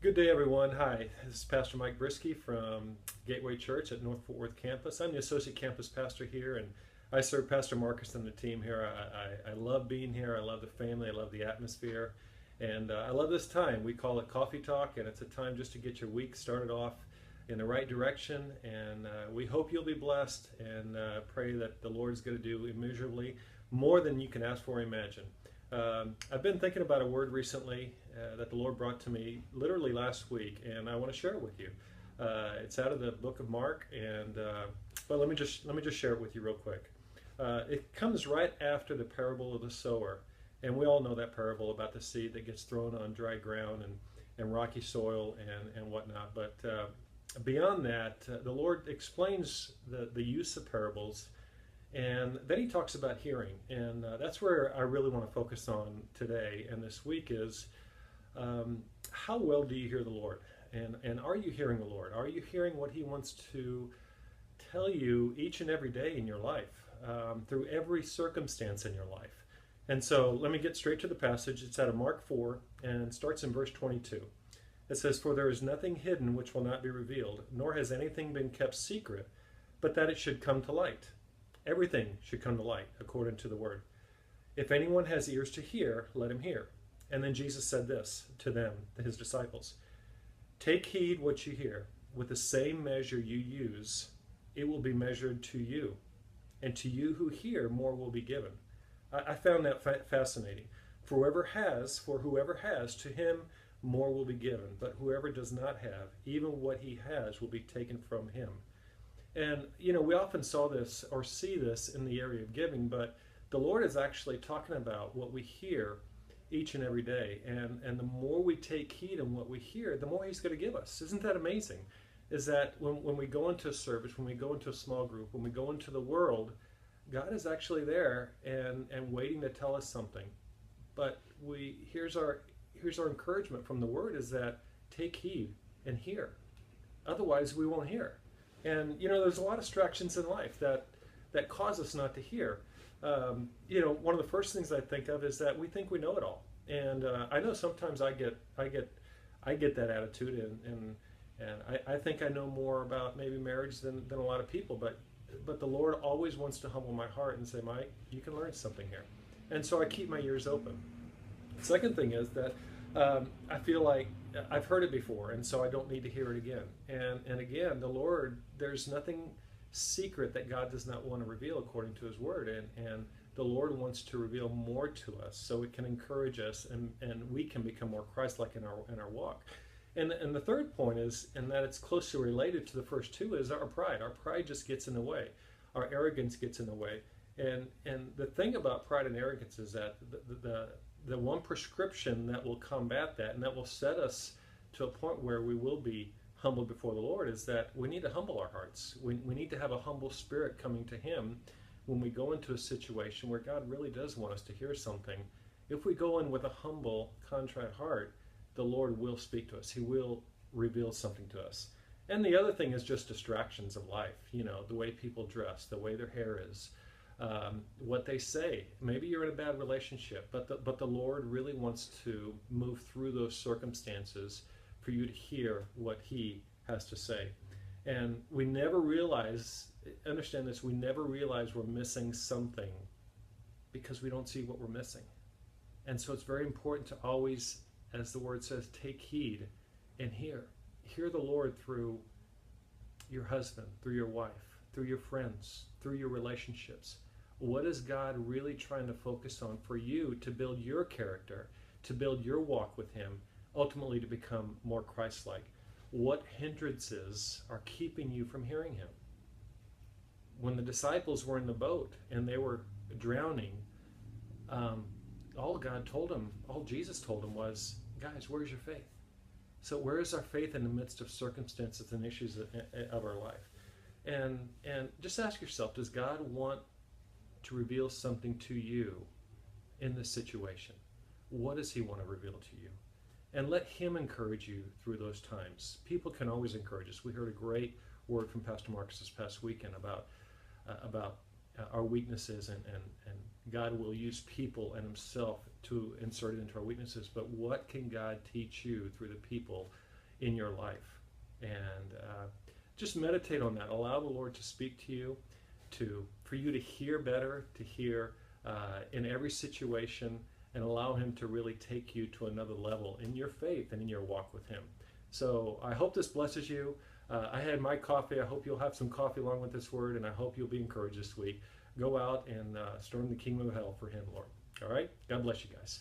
Good day, everyone. Hi, this is Pastor Mike Brisky from Gateway Church at North Fort Worth campus. I'm the associate campus pastor here, and I serve Pastor Marcus and the team here. I love being here. I love the family. I love the atmosphere, and I love this time. We call it Coffee Talk, and it's a time just to get your week started off in the right direction. And we hope you'll be blessed, and pray that the Lord is going to do immeasurably more than you can ask for or imagine. I've been thinking about a word recently that the Lord brought to me literally last week, and I want to share it with you. It's out of the book of Mark, and but let me just share it with you real quick. It comes right after the parable of the sower, and we all know that parable about the seed that gets thrown on dry ground and rocky soil and whatnot. But beyond that, the Lord explains the use of parables. And then he talks about hearing, and that's where I really want to focus on today and this week is how well do you hear the Lord? And are you hearing the Lord? Are you hearing what he wants to tell you each and every day in your life, through every circumstance in your life? And so let me get straight to the passage. It's out of Mark 4 and starts in verse 22. It says, "For there is nothing hidden which will not be revealed, nor has anything been kept secret, but that it should come to light. Everything should come to light, according to the word. If anyone has ears to hear, let him hear." And then Jesus said this to them, to his disciples, "Take heed what you hear. With the same measure you use, it will be measured to you. And to you who hear, more will be given." I found that fascinating. For whoever has, to him more will be given. But whoever does not have, even what he has will be taken from him. And, we often saw this or see this in the area of giving, but the Lord is actually talking about what we hear each and every day. And the more we take heed in what we hear, the more he's going to give us. Isn't that amazing? Is that when we go into a service, when we go into a small group, when we go into the world, God is actually there and waiting to tell us something. But here's our encouragement from the word is that take heed and hear. Otherwise, we won't hear. And, there's a lot of distractions in life that cause us not to hear. One of the first things I think of is that we think we know it all. And I know sometimes I get that attitude, and I think I know more about maybe marriage than a lot of people. But the Lord always wants to humble my heart and say, "Mike, you can learn something here." And so I keep my ears open. The second thing is that I feel like I've heard it before, and so I don't need to hear it again. And again, the Lord, there's nothing secret that God does not want to reveal according to his word. And the Lord wants to reveal more to us so it can encourage us and we can become more Christ-like in our walk. And the third point is, and that it's closely related to the first two, is our pride. Our pride just gets in the way. Our arrogance gets in the way. And the thing about pride and arrogance is that the one prescription that will combat that and that will set us to a point where we will be humble before the Lord is that we need to humble our hearts. We need to have a humble spirit coming to him when we go into a situation where God really does want us to hear something. If we go in with a humble, contrite heart, the Lord will speak to us. He will reveal something to us. And the other thing is just distractions of life. The way people dress, the way their hair is, what they say. Maybe you're in a bad relationship, but the Lord really wants to move through those circumstances for you to hear what he has to say. And we never realize, understand this, we never realize we're missing something because we don't see what we're missing. And so it's very important to always, as the word says, take heed and hear. Hear the Lord through your husband, through your wife, through your friends, through your relationships. What is God really trying to focus on for you to build your character, to build your walk with him, ultimately to become more Christ-like? What hindrances are keeping you from hearing him? When the disciples were in the boat and they were drowning, all Jesus told them was, "Guys, where's your faith?" So where is our faith in the midst of circumstances and issues of our life? And just ask yourself, does God want to reveal something to you in this situation? What does he want to reveal to you? And let him encourage you through those times. People can always encourage us. We heard a great word from Pastor Marcus this past weekend about our weaknesses, and God will use people and himself to insert it into our weaknesses. But what can God teach you through the people in your life. And just meditate on that. Allow the Lord to speak to you, for you to hear better, to hear in every situation, and allow Him to really take you to another level in your faith and in your walk with Him. So I hope this blesses you. I had my coffee. I hope you'll have some coffee along with this word, and I hope you'll be encouraged this week. Go out and storm the kingdom of hell for Him, Lord. All right? God bless you guys.